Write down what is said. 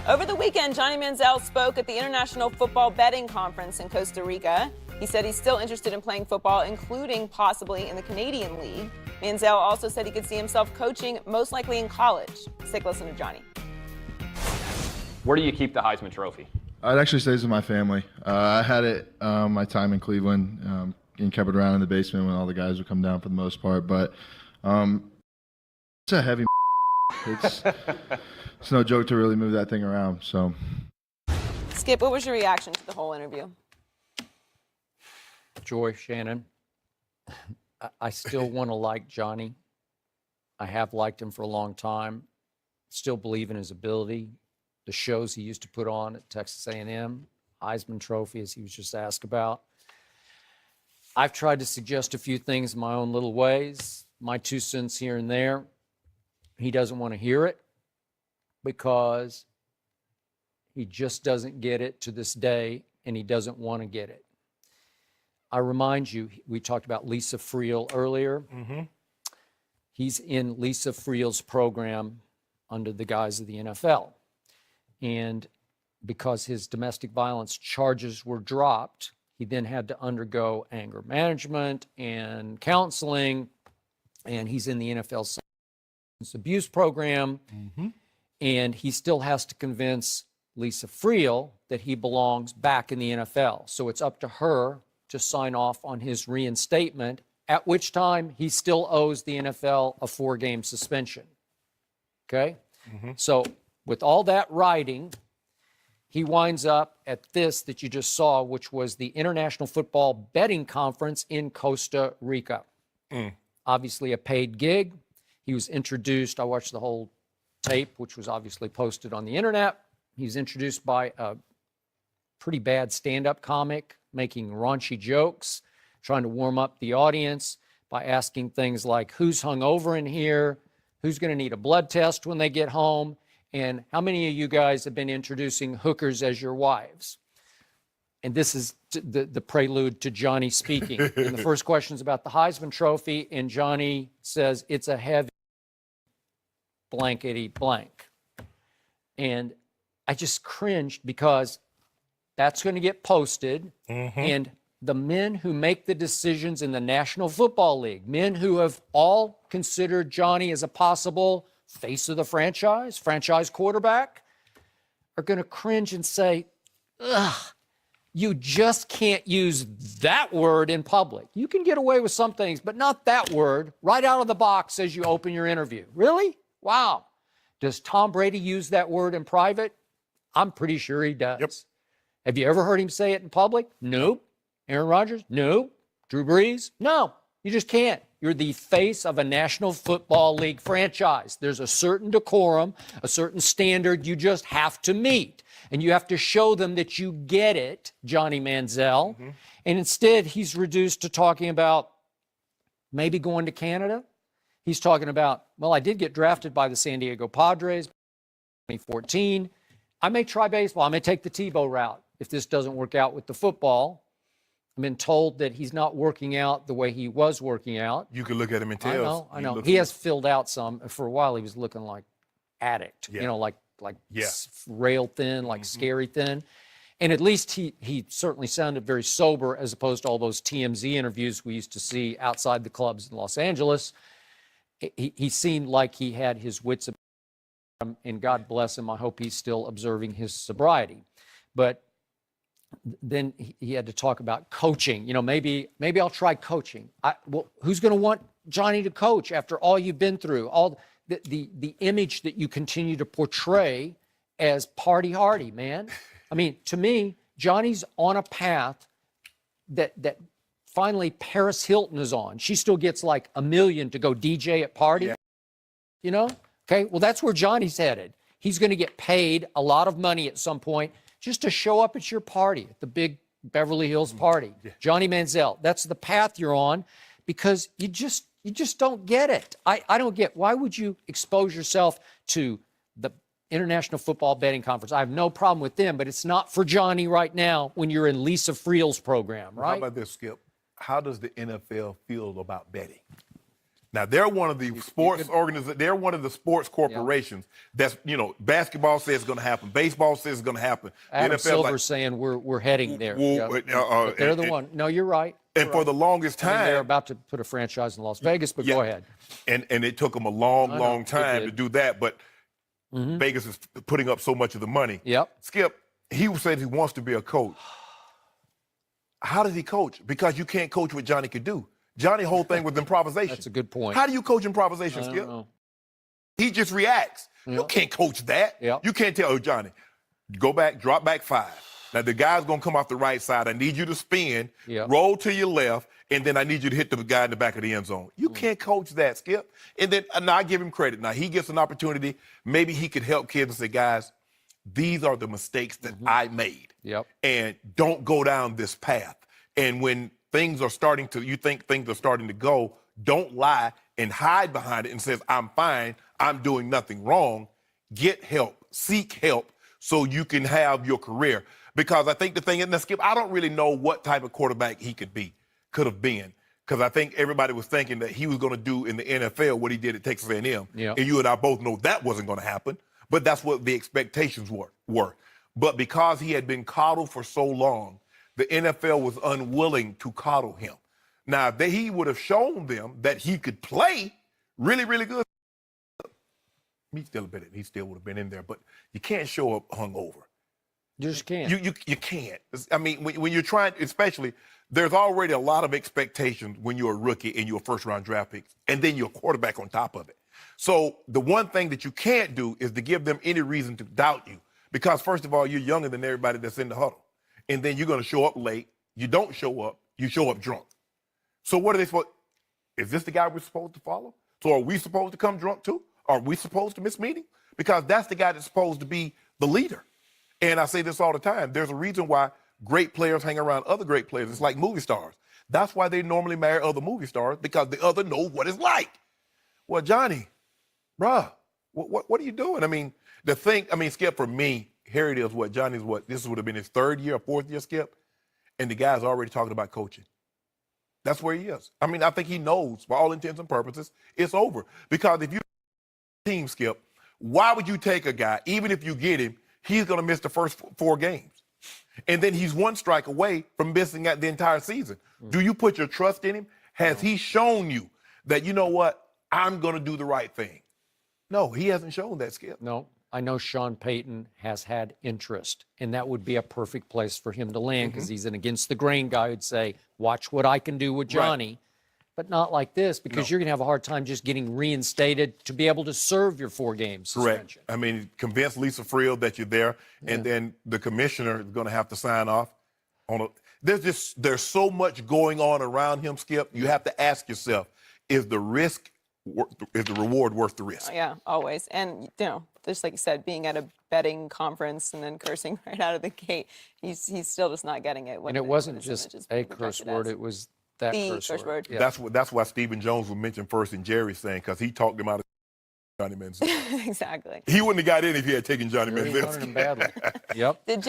Over the weekend, Johnny Manziel spoke at the International Football Betting Conference in Costa Rica. He said he's still interested in playing football, including possibly in the Canadian League. Manziel also said he could see himself coaching, most likely in college. Let's take a listen to Johnny. Where do you keep the Heisman Trophy? It actually stays with my family. I had it my time in Cleveland and kept it around in the basement when all the guys would come down for the most part. But it's a heavy. It's no joke to really move that thing around. So, Skip, what was your reaction to the whole interview? Joy, Shannon, I still want to like Johnny. I have liked him for a long time. Still believe in his ability. The shows he used to put on at Texas A&M, Heisman Trophy, as he was just asked about. I've tried to suggest a few things in my own little ways, my 2 cents here and there. He doesn't want to hear it because he just doesn't get it to this day, and he doesn't want to get it. I remind you, we talked about Lisa Friel earlier. Mm-hmm. He's in Lisa Friel's program under the guise of the NFL. And because his domestic violence charges were dropped, he then had to undergo anger management and counseling, and he's in the NFL substance abuse program. Mm-hmm. And he still has to convince Lisa Friel that he belongs back in the NFL. So it's up to her to sign off on his reinstatement, at which time he still owes the NFL a 4-game suspension. Okay? Mm-hmm. So with all that writing, he winds up at this that you just saw, which was the International Football Betting Conference in Costa Rica. Obviously a paid gig. He was introduced, I watched the whole tape, which was obviously posted on the internet. He was introduced by a pretty bad stand-up comic making raunchy jokes, trying to warm up the audience by asking things like, who's hungover in here? Who's going to need a blood test when they get home? And how many of you guys have been introducing hookers as your wives? And this is the prelude to Johnny speaking. And the first question is about the Heisman Trophy, and Johnny says it's a heavy blankety blank. And I just cringed because that's going to get posted. Mm-hmm. And the men who make the decisions in the National Football League, men who have all considered Johnny as a possible face of the franchise quarterback, are going to cringe and say, ugh, you just can't use that word in public. You can get away with some things, but not that word right out of the box as you open your interview. Really? Wow. Does Tom Brady use that word in private? I'm pretty sure he does. Yep. Have you ever heard him say it in public? Nope. Aaron Rodgers? Nope. Drew Brees? No. You just can't. You're the face of a National Football League franchise. There's a certain decorum, a certain standard you just have to meet. And you have to show them that you get it, Johnny Manziel. Mm-hmm. And instead, he's reduced to talking about maybe going to Canada. He's talking about, well, I did get drafted by the San Diego Padres in 2014. I may try baseball. I may take the Tebow route if this doesn't work out with the football. I've been told that he's not working out the way he was working out. You could look at him and tell. I know. He has filled out some. For a while, he was looking like addict, like rail thin, like scary thin. And at least he certainly sounded very sober as opposed to all those TMZ interviews we used to see outside the clubs in Los Angeles. He seemed like he had his wits about him, and God bless him. I hope he's still observing his sobriety. But then he had to talk about coaching. Maybe I'll try coaching. Well, who's going to want Johnny to coach after all you've been through, all the image that you continue to portray as party hardy, man? I mean, to me, Johnny's on a path that finally Paris Hilton is on. She still gets like $1 million to go DJ at parties. Yeah. Okay, well, that's where Johnny's headed. He's going to get paid a lot of money at some point just to show up at your party, at the big Beverly Hills party. Yeah. Johnny Manziel, that's the path you're on, because you just don't get it. I don't get, why would you expose yourself to the International Football Betting Conference? I have no problem with them, but it's not for Johnny right now when you're in Lisa Friel's program, right? How about this, Skip? How does the NFL feel about betting? Now they're one of the sports organizations. They're one of the sports corporations. That's basketball says it's going to happen. Baseball says it's going to happen. Adam NFL Silver's saying we're heading there. But they're the one. No, you're right. And for the longest time, they're about to put a franchise in Las Vegas. But go ahead. And it took them a long time to do that. But Vegas is putting up so much of the money. Yep. Skip, he said he wants to be a coach. How does he coach? Because you can't coach what Johnny could do. Johnny's whole thing was improvisation. That's a good point. How do you coach improvisation, Skip? He just reacts. You can't coach that. You can't tell Johnny, go back, drop back 5. Now, the guy's going to come off the right side. I need you to spin, roll to your left, and then I need you to hit the guy in the back of the end zone. You can't coach that, Skip. And then now I give him credit. Now, he gets an opportunity. Maybe he could help kids and say, guys, these are the mistakes that I made. And don't go down this path. And when things are starting to, you think things are starting to go, don't lie and hide behind it and says, I'm fine, I'm doing nothing wrong. Get help, seek help so you can have your career. Because I think the thing is, now Skip, I don't really know what type of quarterback he could have been. Because I think everybody was thinking that he was going to do in the NFL what he did at Texas A&M. And you and I both know that wasn't going to happen. But that's what the expectations were. But because he had been coddled for so long, the NFL was unwilling to coddle him. Now, he would have shown them that he could play really, really good. He still would have been in there, but you can't show up hungover. You just can't. You can't. I mean, when you're trying, especially, there's already a lot of expectations when you're a rookie and you're a first-round draft pick, and then you're a quarterback on top of it. So the one thing that you can't do is to give them any reason to doubt you. Because, first of all, you're younger than everybody that's in the huddle. And then you're going to show up late. You don't show up. You show up drunk. So what are they supposed? Is this the guy we're supposed to follow? So are we supposed to come drunk too? Are we supposed to miss meetings? Because that's the guy that's supposed to be the leader. And I say this all the time. There's a reason why great players hang around other great players. It's like movie stars. That's why they normally marry other movie stars, because the other knows what it's like. Well, Johnny, bruh, what are you doing? I mean, Skip, for me, here it is, this would have been his 3rd year or 4th year, Skip, and the guy's already talking about coaching. That's where he is. I mean, I think he knows, for all intents and purposes, it's over. Because if you team, Skip, why would you take a guy, even if you get him, he's going to miss the first 4 games. And then he's 1 strike away from missing out the entire season. Do you put your trust in him? Has he shown you that, you know what, I'm going to do the right thing? No, he hasn't shown that, Skip. No. I know Sean Payton has had interest, and that would be a perfect place for him to land, because he's an against-the-grain guy who'd say, watch what I can do with Johnny, but not like this, because you're going to have a hard time just getting reinstated to be able to serve your 4 games suspension. Correct. I mean, convince Lisa Friel that you're there, and then the commissioner is going to have to sign off on it. There's so much going on around him, Skip. You have to ask yourself, is the reward worth the risk? Yeah, always. And, just like you said, being at a betting conference and then cursing right out of the gate, he's still just not getting it. And it wasn't just a curse word, it was that curse word. Yeah. That's why Stephen Jones was mentioned first in Jerry's thing, because he talked him out of Johnny Manziel. Exactly. He wouldn't have got in if he had taken Johnny Manziel. He wanted him badly. Yep. Did